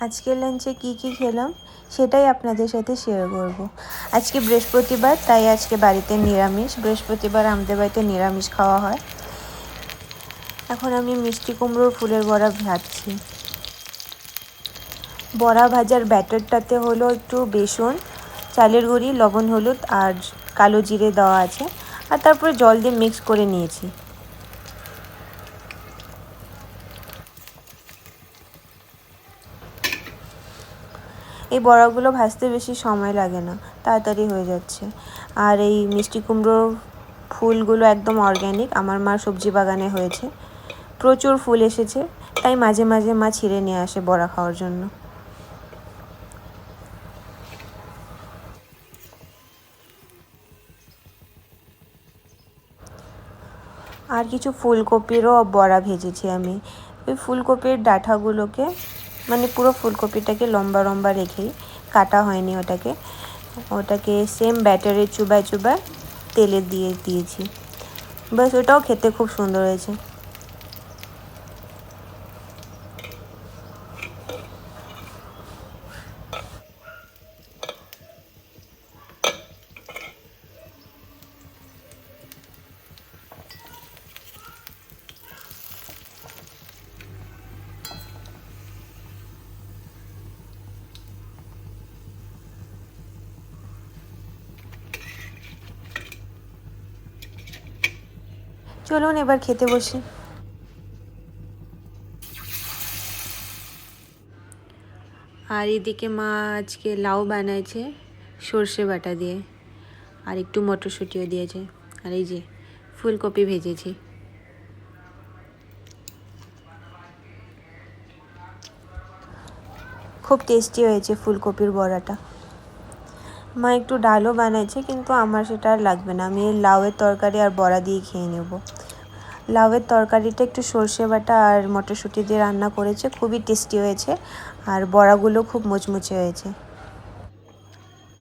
আজকে লাঞ্চে কি খেলাম সেটাই আপনাদের সাথে শেয়ার করব। আজকে বৃহস্পতিবার, তাই আজকে বাড়িতে নিরামিষ। বৃহস্পতিবার আমাদের বাড়িতে নিরামিষ খাওয়া হয়। এখন আমি মিষ্টি কুমড়োর ফুলের বড়া ভাজছি। বড়া ভাজার ব্যাটারটাতে হলো একটু বেসন, চালের গুঁড়ি, লবণ, হলুদ আর কালো জিরে দেওয়া আছে, আর তারপরে জল দিয়ে মিক্স করে নিয়েছি। এই বড়াগুলো ভাজতে বেশি সময় লাগে না, তাড়াতাড়ি হয়ে যাচ্ছে। আর এই মিষ্টি কুমড়োর ফুলগুলো একদম অর্গ্যানিক, আমার মার সবজি বাগানে হয়েছে, প্রচুর ফুল এসেছে, তাই মাঝে মাঝে মা ছিঁড়ে নিয়ে আসে বড়া খাওয়ার জন্য। আর কিছু ফুলকপিরও বড়া ভেজেছি আমি। ওই ফুলকপির ডাঁটাগুলোকে, মানে পুরো ফুলকপিটাকে লম্বা লম্বা রেখেই, কাটা হয়নি ওটাকে সেম ব্যাটারে চুবায় চুবায় তেলে দিয়েছি। বাস, ওটাও খেতে খুব সুন্দর হয়েছে। চলুন এবার খেতে বসি। আর এদিকে মা আজকে লাউ বানাইছে সর্ষে বাটা দিয়ে, আর একটু মটরশুঁটিও দিয়েছে। আর এই যে ফুলকপি ভেজেছি। খুব টেস্টি হয়েছে ফুলকপির বড়াটা। মা একটু ডালও বানাইছে, কিন্তু আমার সেটা আর লাগবে না, আমি লাউয়ের তরকারি আর বড়া দিয়ে খেয়ে নেব। লাউয়ের তরকারিটা একটু সর্ষে বাটা আর মটরশুঁটি দিয়ে রান্না করেছে, খুবই টেস্টি হয়েছে। আর বড়াগুলো খুব মুচমুচে হয়েছে।